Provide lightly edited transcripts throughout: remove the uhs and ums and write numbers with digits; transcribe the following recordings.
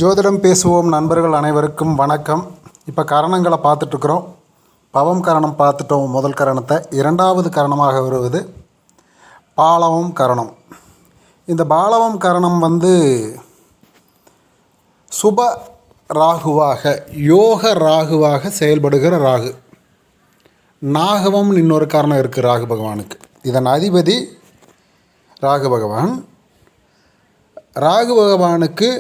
ஜோதிடம் பேசுவோம் நண்பர்கள் அனைவருக்கும் வணக்கம். இப்போ கரணங்களை பார்த்துட்ருக்குறோம். பவம் கரணம் பார்த்துட்டோம். முதல் கரணத்தை. இரண்டாவது கரணமாக வருவது பாலவம் கரணம். இந்த பாலவம் கரணம் சுப ராகுவாக, யோக ராகுவாக செயல்படுகிற ராகு. நாகவம் இன்னொரு காரணம் இருக்குது ராகு பகவானுக்கு. இதன் அதிபதி ராகு பகவான். ராகு பகவானுக்கு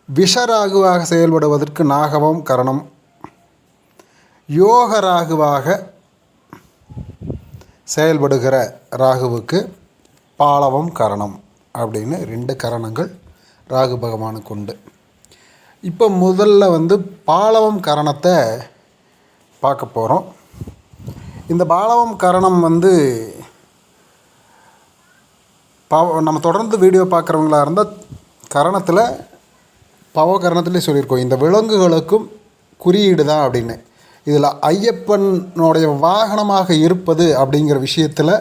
விஷராகுவாக செயல்படுவதற்கு நாகவம் கரணம், யோக ராகுவாக செயல்படுகிற ராகுவுக்கு பாலவம் கரணம் அப்படின்னு 2 கரணங்கள் ராகு பகவானுக்கு உண்டு. இப்போ முதல்ல பாலவம் கரணத்தை பார்க்க போகிறோம். இந்த பாலவம் கரணம் நம்ம தொடர்ந்து வீடியோ பார்க்குறவங்களா இருந்தால் கரணத்தில் பவகரணத்திலே சொல்லியிருக்கோம், இந்த விலங்குகளுக்கும் குறியீடு தான் அப்படின்னு. இதில் ஐயப்பனுடைய வாகனமாக இருப்பது அப்படிங்கிற விஷயத்தில்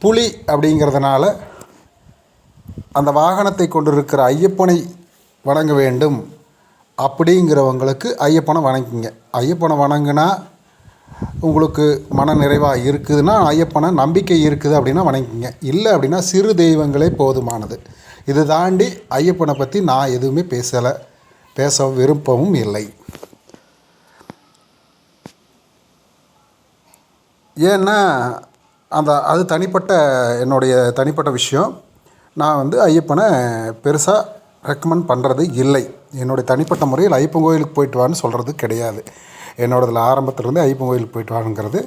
புலி அப்படிங்கிறதுனால அந்த வாகனத்தை கொண்டிருக்கிற ஐயப்பனை வணங்க வேண்டும். அப்படிங்கிறவங்களுக்கு ஐயப்பனை வணங்குங்க. ஐயப்பனை வணங்குனா உங்களுக்கு மன நிறைவாக இருக்குதுன்னா, ஐயப்பனை நம்பிக்கை இருக்குது அப்படின்னா வணங்குங்க. இல்லை அப்படின்னா சிறு தெய்வங்களே போதுமானது. இது தாண்டி ஐயப்பனை பற்றி நான் எதுவுமே பேச விருப்பமும் இல்லை. ஏன்னா அது என்னுடைய தனிப்பட்ட விஷயம். நான் ஐயப்பனை பெருசாக ரெக்கமெண்ட் பண்ணுறது இல்லை. என்னுடைய தனிப்பட்ட முறையில் ஐயப்பன் கோயிலுக்கு போயிட்டு வான்னு சொல்கிறது கிடையாது. என்னோடதில் ஆரம்பத்திலேருந்து ஐயப்பன் கோயிலுக்கு போயிட்டு வாங்கிறது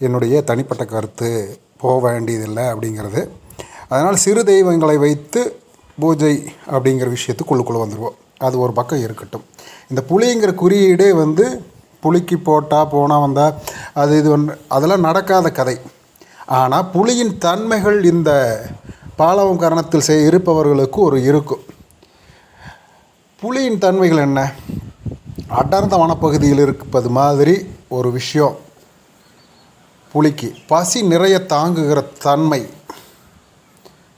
என்னுடைய தனிப்பட்ட கருத்து. போக வேண்டியதில்லை அப்படிங்கிறது. அதனால் சிறு தெய்வங்களை வைத்து பூஜை அப்படிங்கிற விஷயத்துக்குள்ளுக்குள்ளே வந்துடுவோம். அது ஒரு பக்கம் இருக்கட்டும். இந்த புலிங்கிற குறியீடே புலிக்கு போனால் வந்தால் அது இது அதெல்லாம் நடக்காத கதை. ஆனால் புலியின் தன்மைகள் இந்த பாலவம் கரணத்தில் இருப்பவர்களுக்கு இருக்கும். புலியின் தன்மைகள் என்ன? அடர்ந்த வனப்பகுதியில் இருப்பது மாதிரி ஒரு விஷயம். புலிக்கு பசி நிறைய தாங்குகிற தன்மை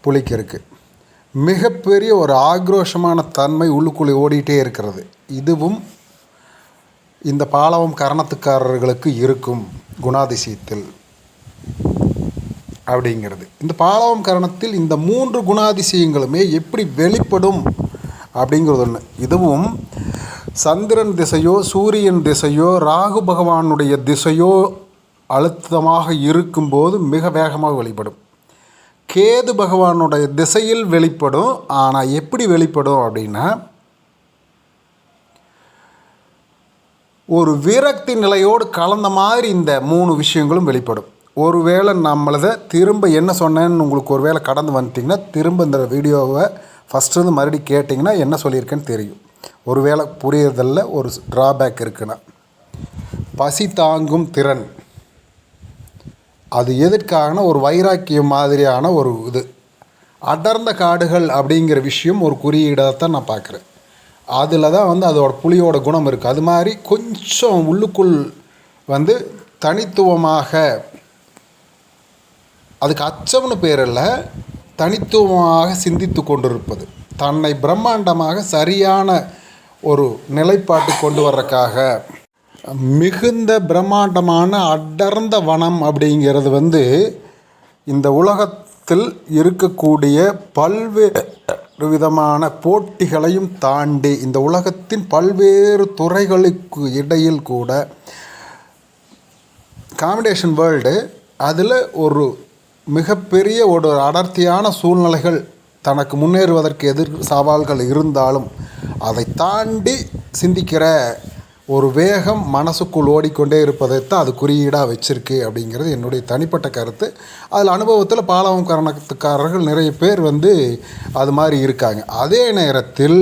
புலிக்கு இருக்குது. மிகப்பெரிய ஒரு ஆக்ரோஷமான தன்மை உள்ளுக்குள்ளே ஓடிட்டே இருக்கிறது. இதுவும் இந்த பாலவம் கரணத்துக்காரர்களுக்கு இருக்கும் குணாதிசயத்தில் அப்படிங்கிறது. இந்த பாலவம் கரணத்தில் இந்த 3 குணாதிசயங்களுமே எப்படி வெளிப்படும் அப்படிங்கிறது ஒன்று. இதுவும் சந்திரன் திசையோ சூரியன் திசையோ ராகு பகவானுடைய திசையோ அழுத்தமாக இருக்கும்போது மிக வேகமாக வெளிப்படும். கேது பகவானுடைய திசையில் வெளிப்படும். ஆனால் எப்படி வெளிப்படும் அப்படின்னா, ஒரு விரக்தி நிலையோடு கலந்த மாதிரி இந்த 3 விஷயங்களும் வெளிப்படும். ஒருவேளை நம்மளதை திரும்ப என்ன சொன்னேன்னு உங்களுக்கு ஒரு வேளை கடந்து வந்துட்டிங்கன்னா, திரும்ப இந்த வீடியோவை ஃபஸ்ட்டு மறுபடியும் கேட்டிங்கன்னா என்ன சொல்லியிருக்கேன்னு தெரியும். ஒருவேளை புரியறதில்ல, ஒரு ட்ராபேக் இருக்குன்னா, பசி தாங்கும் திறன். அது எதற்காகனா ஒரு வைராக்கியம் மாதிரியான ஒரு இது. அடர்ந்த காடுகள் அப்படிங்கிற விஷயம் ஒரு குறியீடாகத்தான் நான் பார்க்குறேன். அதில் தான் அதோட புலியோட குணம் இருக்குது. அது மாதிரி கொஞ்சம் உள்ளுக்குள் தனித்துவமாக, அதுக்கு அச்சம்னு பேர் இல்லை, தனித்துவமாக சிந்தித்து கொண்டிருப்பது, தன்னை பிரம்மாண்டமாக சரியான ஒரு நிலைப்பாட்டு கொண்டு வர்றதுக்காக மிகுந்த பிரம்மாண்டமான அடர்ந்த வனம் அப்படிங்கிறது இந்த உலகத்தில் இருக்கக்கூடிய பல்வேறு விதமான போட்டிகளையும் தாண்டி இந்த உலகத்தின் பல்வேறு துறைகளுக்கு இடையில் கூட காம்படிஷன் வேர்ல்டு, அதில் ஒரு மிகப்பெரிய ஒரு அடர்த்தியான சூழ்நிலைகள் தனக்கு முன்னேறுவதற்கு சவால்கள் இருந்தாலும் அதை தாண்டி சிந்திக்கிற ஒரு வேகம் மனசுக்குள் ஓடிக்கொண்டே இருப்பதைத்தான் அது குறியீடாக வச்சுருக்கு அப்படிங்கிறது என்னுடைய தனிப்பட்ட கருத்து. அதில் அனுபவத்தில் பாலவம் கரணத்துக்காரர்கள் நிறைய பேர் அது மாதிரி இருக்காங்க. அதே நேரத்தில்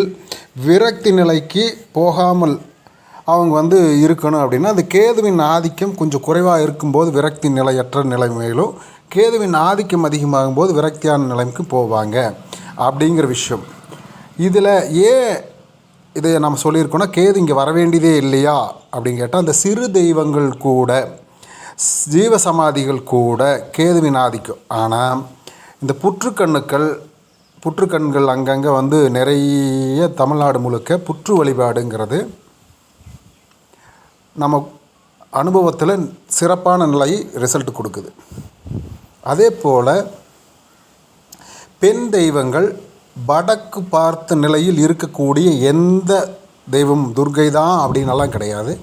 விரக்தி நிலைக்கு போகாமல் அவங்க இருக்கணும் அப்படின்னா, அந்த கேதுவின் ஆதிக்கம் கொஞ்சம் குறைவாக இருக்கும்போது விரக்தி நிலையற்ற நிலைமையிலும், கேதுவின் ஆதிக்கம் அதிகமாகும் போது விரக்தியான நிலைமைக்கு போவாங்க அப்படிங்கிற விஷயம். இதில் இதை நம்ம சொல்லியிருக்கோன்னா, கேது இங்கே வர வேண்டியதே இல்லையா அப்படின்னு கேட்டால், அந்த சிறு தெய்வங்கள் கூட, ஜீவசமாதிகள் கூட கேதுவின் ஆதிக்கம். ஆனால் இந்த புற்றுக்கண்ணுக்கள் புற்றுக்கண்கள் அங்கங்கே வந்து நிறைய தமிழ்நாடு முழுக்க புற்று வழிபாடுங்கிறது நம்ம அனுபவத்தில் சிறப்பான நிலையை ரிசல்ட் கொடுக்குது. அதே போல் பெண் தெய்வங்கள் வடக்கு பார்த்த நிலையில் இருக்கக்கூடிய எந்த தெய்வம் துர்க்கை தான் அப்படின்னலாம் கிடையாது.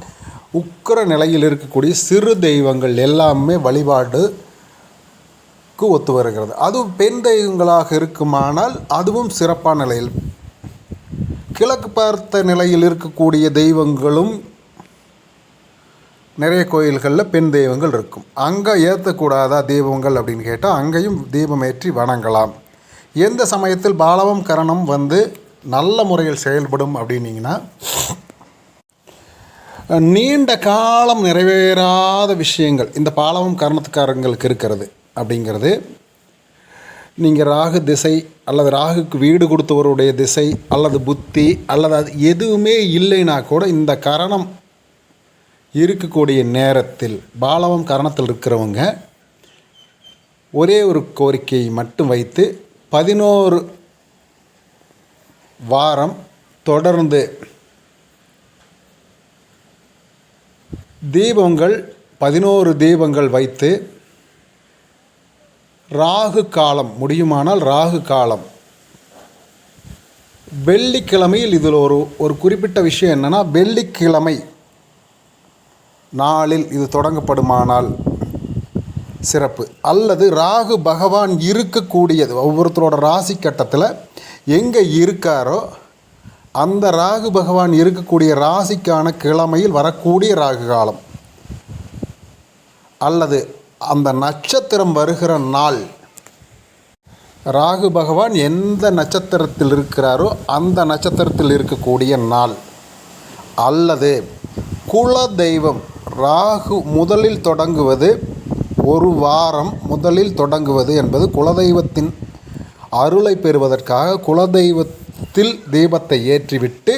உக்கிர நிலையில் இருக்கக்கூடிய சிறு தெய்வங்கள் எல்லாமே வழிபாடுக்கு ஒத்து வருகிறது. அதுவும் பெண் தெய்வங்களாக இருக்குமானால் அதுவும் சிறப்பான நிலையில், கிழக்கு பார்த்த நிலையில் இருக்கக்கூடிய தெய்வங்களும் நிறைய கோயில்களில் பெண் தெய்வங்கள் இருக்கும். அங்கே ஏற்றக்கூடாதா தெய்வங்கள் அப்படின்னு கேட்டால் அங்கேயும் தீபமேற்றி வணங்கலாம். எந்த சமயத்தில் பாலவம் கரணம் வந்து நல்ல முறையில் செயல்படும் அப்படின்னிங்கன்னா, நீண்ட காலம் நிறைவேறாத விஷயங்கள் இந்த பாலவம் கரணத்துக்காரங்களுக்கு இருக்கிறது அப்படிங்கிறது, நீங்கள் ராகு திசை அல்லது ராகுக்கு வீடு கொடுத்தவருடைய திசை அல்லது புத்தி அல்லது அது எதுவுமே இல்லைன்னா கூட இந்த கரணம் இருக்கக்கூடிய நேரத்தில் பாலவம் கரணத்தில் இருக்கிறவங்க ஒரே ஒரு கோரிக்கையை மட்டும் வைத்து 11 வாரம் தொடர்ந்து தீபங்கள் 11 தீபங்கள் வைத்து ராகு காலம் முடியுமானால் ராகு காலம் வெள்ளிக்கிழமையில் இதில் ஒரு குறிப்பிட்ட விஷயம் என்னென்னா, வெள்ளிக்கிழமை நாளில் இது தொடங்கப்படுமானால் சிறப்பு. அல்லது ராகு பகவான் இருக்கக்கூடியது ஒவ்வொருத்தரோட ராசி கட்டத்தில் எங்கே இருக்காரோ அந்த ராகு பகவான் இருக்கக்கூடிய ராசிக்கான கிழமையில் வரக்கூடிய ராகு காலம் அல்லது அந்த நட்சத்திரம் வருகிற நாள், ராகு பகவான் எந்த நட்சத்திரத்தில் இருக்கிறாரோ அந்த நட்சத்திரத்தில் இருக்கக்கூடிய நாள், அல்லது குல தெய்வம் ராகு முதலில் தொடங்குவது ஒரு வாரம் முதலில் தொடங்குவது என்பது குலதெய்வத்தின் அருளை பெறுவதற்காக குலதெய்வத்தில் தீபத்தை ஏற்றிவிட்டு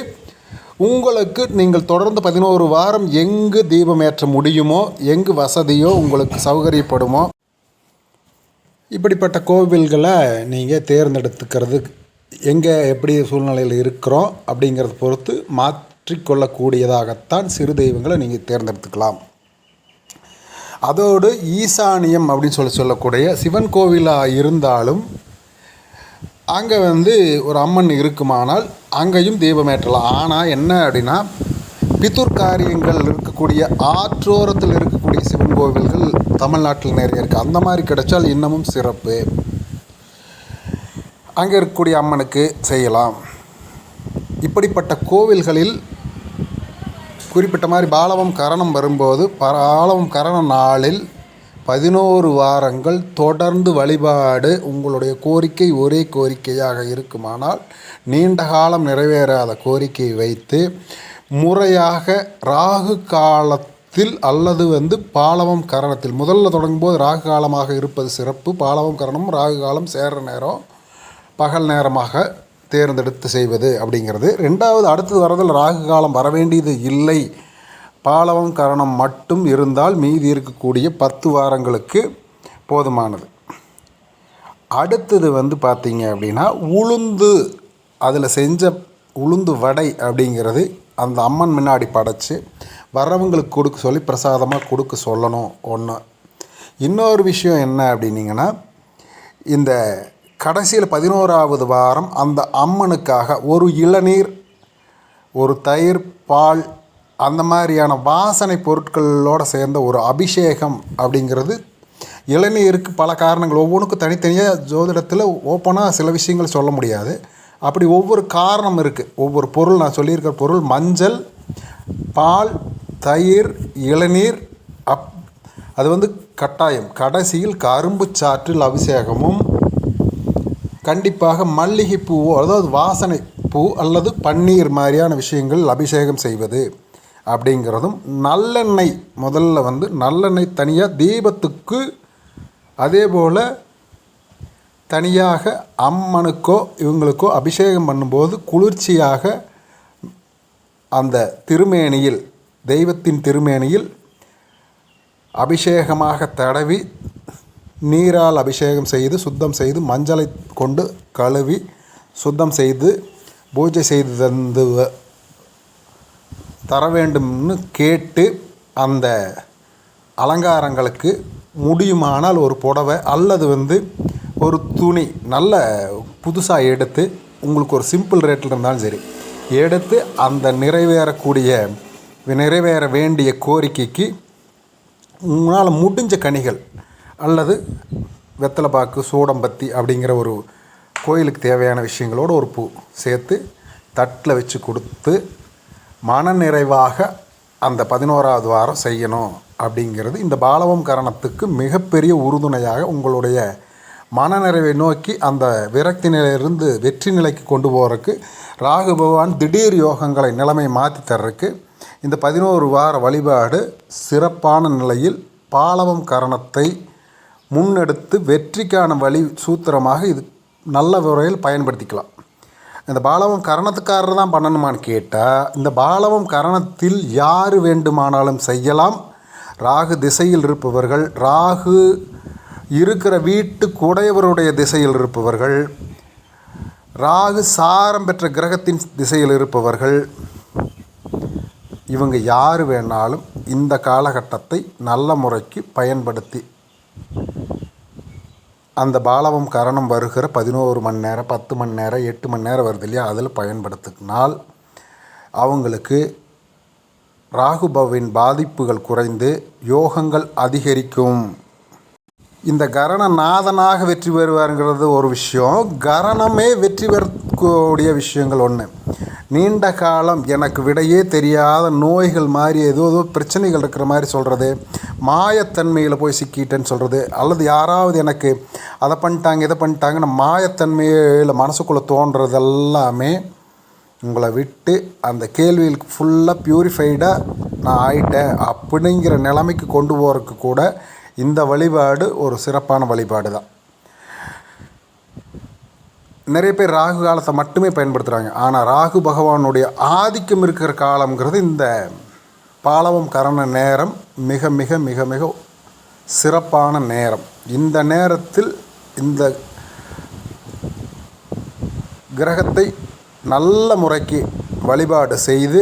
உங்களுக்கு நீங்கள் தொடர்ந்து 11 வாரம் எங்கு தீபம் ஏற்ற முடியுமோ, எங்கு வசதியோ உங்களுக்கு சௌகரியப்படுமோ இப்படிப்பட்ட கோவில்களை நீங்கள் தேர்ந்தெடுத்துக்கிறது, எங்கே எப்படி சூழ்நிலையில் இருக்கிறோம் அப்படிங்கிறத பொறுத்து மாற்றிக்கொள்ளக்கூடியதாகத்தான் சிறு தெய்வங்களை நீங்கள் தேர்ந்தெடுத்துக்கலாம். அதோடு ஈசானியம் அப்படின்னு சொல்லக்கூடிய சிவன் கோவிலாக இருந்தாலும் அங்கே வந்து ஒரு அம்மன் இருக்குமானால் அங்கேயும் தீபமேற்றலாம். ஆனால் என்ன அப்படின்னா, பிதுர் காரியங்கள் இருக்கக்கூடிய ஆற்றோரத்தில் இருக்கக்கூடிய சிவன் கோவில்கள் தமிழ்நாட்டில் நிறைய இருக்குது. அந்த மாதிரி கிடைச்சால் இன்னமும் சிறப்பு. அங்கே இருக்கக்கூடிய அம்மனுக்கு செய்யலாம். இப்படிப்பட்ட கோவில்களில் குறிப்பிட்ட மாதிரி பாலவம் கரணம் வரும்போது பாலவம் கரண நாளில் 11 வாரங்கள் தொடர்ந்து வழிபாடு உங்களுடைய கோரிக்கை ஒரே கோரிக்கையாக இருக்குமானால் நீண்ட காலம் நிறைவேறாத கோரிக்கையை வைத்து முறையாக ராகு காலத்தில் அல்லது வந்து பாலவம் கரணத்தில் முதல்ல தொடங்கும்போது ராகு காலமாக இருப்பது சிறப்பு. பாலவம் கரணம் ராகு காலம் சேர்ற நேரம் பகல் நேரமாக தேர்ந்தெடுத்து செய்வது அப்படிங்கிறது. ரெண்டாவது, அடுத்தது வரதில் ராகு காலம் வர வேண்டியது இல்லை, பாலவம் கரணம் மட்டும் இருந்தால் மீதி இருக்கக்கூடிய 10 வாரங்களுக்கு போதுமானது. அடுத்தது வந்து பார்த்திங்க அப்படின்னா, உளுந்து அதில் செஞ்ச உளுந்து வடை அப்படிங்கிறது அந்த அம்மன் முன்னாடி படைச்சி வரவங்களுக்கு கொடுக்க சொல்லி பிரசாதமாக கொடுக்க சொல்லணும் ஒன்று. இன்னொரு விஷயம் என்ன அப்படின்னிங்கன்னா, இந்த கடைசியில் 11வது வாரம் அந்த அம்மனுக்காக ஒரு இளநீர், ஒரு தயிர், பால், அந்த மாதிரியான வாசனை பொருட்களோடு சேர்ந்த ஒரு அபிஷேகம் அப்படிங்கிறது. இளநீருக்கு பல காரணங்கள், ஒவ்வொன்றுக்கும் தனித்தனியாக ஜோதிடத்தில் ஓப்பனாக சில விஷயங்கள் சொல்ல முடியாது. அப்படி ஒவ்வொரு காரணம் இருக்குது. ஒவ்வொரு பொருள், நான் சொல்லியிருக்கிற பொருள் மஞ்சள், பால், தயிர், இளநீர், அது வந்து கட்டாயம். கடைசியில் கரும்பு சாற்றில் அபிஷேகமும், கண்டிப்பாக மல்லிகைப்பூவோ அதாவது வாசனை பூ அல்லது பன்னீர் மாதிரியான விஷயங்கள் அபிஷேகம் செய்வது அப்படிங்கிறதும். நல்லெண்ணெய் முதல்ல வந்து நல்லெண்ணெய் தனியாக தீபத்துக்கு, அதே போல் தனியாக அம்மனுக்கோ இவங்களுக்கோ அபிஷேகம் பண்ணும்போது குளிர்ச்சியாக அந்த திருமேனியில், தெய்வத்தின் திருமேனியில் அபிஷேகமாக தடவி நீரால் அபிஷேகம் செய்து சுத்தம் செய்து மஞ்சளை கொண்டு கழுவி சுத்தம் செய்து பூஜை செய்து தர வேண்டும்னு கேட்டு அந்த அலங்காரங்களுக்கு முடியுமானால் ஒரு புடவை அல்லது ஒரு துணி நல்ல புதுசாக எடுத்து உங்களுக்கு ஒரு சிம்பிள் ரேட்டில் இருந்தாலும் சரி எடுத்து அந்த நிறைவேற வேண்டிய கோரிக்கைக்கு உங்களால் முடிஞ்ச கனிகள் அல்லது வெத்தலைப்பாக்கு சூடம்பத்தி அப்படிங்கிற ஒரு கோயிலுக்கு தேவையான விஷயங்களோடு ஒரு பூ சேர்த்து தட்டில் வச்சு கொடுத்து மனநிறைவாக அந்த 11வது வாரம் செய்யணும் அப்படிங்கிறது இந்த பாலவம் கரணத்துக்கு மிகப்பெரிய உறுதுணையாக உங்களுடைய மனநிறைவை நோக்கி அந்த விரக்தி நிலையிலிருந்து வெற்றி நிலைக்கு கொண்டு போகிறதுக்கு ராகு பகவான் திடீர் யோகங்களை நிலைமை மாற்றி தர்றதுக்கு இந்த 11 வார வழிபாடு சிறப்பான நிலையில் பாலவம் கரணத்தை முன்னெடுத்து வெற்றிக்கான வழி சூத்திரமாக இது நல்ல முறையில் பயன்படுத்திக்கலாம். இந்த பாலவம் கரணத்துக்காரர் தான் பண்ணணுமான்னு கேட்டால் இந்த பாலவம் கரணத்தில் யார் வேண்டுமானாலும் செய்யலாம். ராகு திசையில் இருப்பவர்கள், ராகு இருக்கிற வீட்டு குடையவருடைய திசையில் இருப்பவர்கள், ராகு சாரம் பெற்ற கிரகத்தின் திசையில் இருப்பவர்கள், இவங்க யார் வேணாலும் இந்த காலகட்டத்தை நல்ல முறைக்கு பயன்படுத்தி அந்த பாலவம் கரணம் வருகிற 11 மணி நேரம் 10 மணி நேரம் 8 மணி நேரம் வருது இல்லையா, அதில் பயன்படுத்தினால் அவங்களுக்கு ராகுபவின் பாதிப்புகள் குறைந்து யோகங்கள் அதிகரிக்கும். இந்த கரணநாதனாக வெற்றி பெறுவாருங்கிறது ஒரு விஷயம், கரணமே வெற்றி பெறக்கூடிய விஷயங்கள் ஒன்று. நீண்ட காலம் எனக்கு விடையே தெரியாத நோய்கள் மாதிரி ஏதோ பிரச்சனைகள் இருக்கிற மாதிரி சொல்கிறது, மாயத்தன்மையில் போய் சிக்கிட்டேன்னு சொல்கிறது, அல்லது யாராவது எனக்கு அதை பண்ணிட்டாங்க இதை பண்ணிட்டாங்கன்னு மாயத்தன்மையில் மனசுக்குள்ளே தோன்றது எல்லாமே உங்களை விட்டு அந்த கேள்விகளுக்கு ஃபுல்லாக ப்யூரிஃபைடாக நான் ஆயிட்டேன் அப்படிங்கிற நிலைமைக்கு கொண்டு போகிறதுக்கு கூட இந்த வழிபாடு ஒரு சிறப்பான வழிபாடு தான். நிறைய பேர் ராகு காலத்தை மட்டுமே பயன்படுத்துகிறாங்க. ஆனால் ராகு பகவானுடைய ஆதிக்கம் இருக்கிற காலங்கிறது இந்த பாலவம் கரண நேரம் மிக மிக மிக மிக சிறப்பான நேரம். இந்த நேரத்தில் இந்த கிரகத்தை நல்ல முறைக்கு வழிபாடு செய்து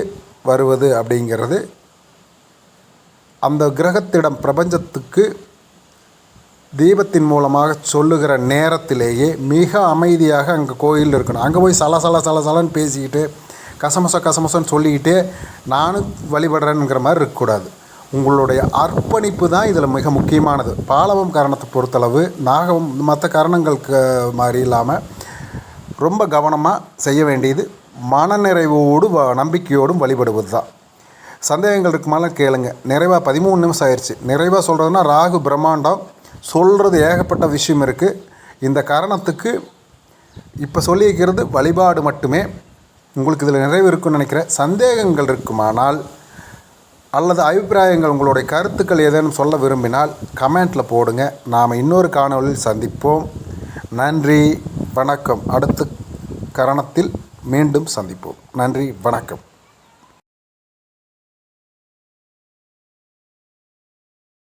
வருவது அப்படிங்கிறது அந்த கிரகத்திடம் பிரபஞ்சத்துக்கு தீபத்தின் மூலமாக சொல்லுகிற நேரத்திலேயே மிக அமைதியாக அங்கே கோயில் இருக்கணும். அங்கே போய் சலன்னு பேசிக்கிட்டு கசமசன்னு சொல்லிக்கிட்டு நானும் வழிபடுறேங்கிற மாதிரி இருக்கக்கூடாது. உங்களுடைய அர்ப்பணிப்பு தான் இதில் மிக முக்கியமானது. பாலவம் கரணத்தை பொறுத்தளவு நாகம் மற்ற கரணங்களுக்கு மாதிரி இல்லாமல் ரொம்ப கவனமாக செய்ய வேண்டியது மனநிறைவோடு நம்பிக்கையோடும் வழிபடுவது தான். சந்தேகங்கள் இருக்குமாலாம் கேளுங்க. நிறைவாக 13 நிமிஷம் ஆயிடுச்சு. நிறைவாக சொல்கிறதுனா ராகு பிரம்மாண்டம் சொல்கிறது ஏகப்பட்ட விஷயம் இருக்குது. இந்த காரணத்துக்கு இப்போ சொல்லியிருக்கிறது வழிபாடு மட்டுமே. உங்களுக்கு இதில் நிறைவு இருக்குன்னு நினைக்கிறேன். சந்தேகங்கள் இருக்குமானால் அல்லது அபிப்பிராயங்கள் உங்களுடைய கருத்துக்கள் ஏதேனும் சொல்ல விரும்பினால் கமெண்ட்டில் போடுங்க. நாம் இன்னொரு காணொளியில் சந்திப்போம். நன்றி, வணக்கம். அடுத்த கரணத்தில் மீண்டும் சந்திப்போம். நன்றி, வணக்கம்.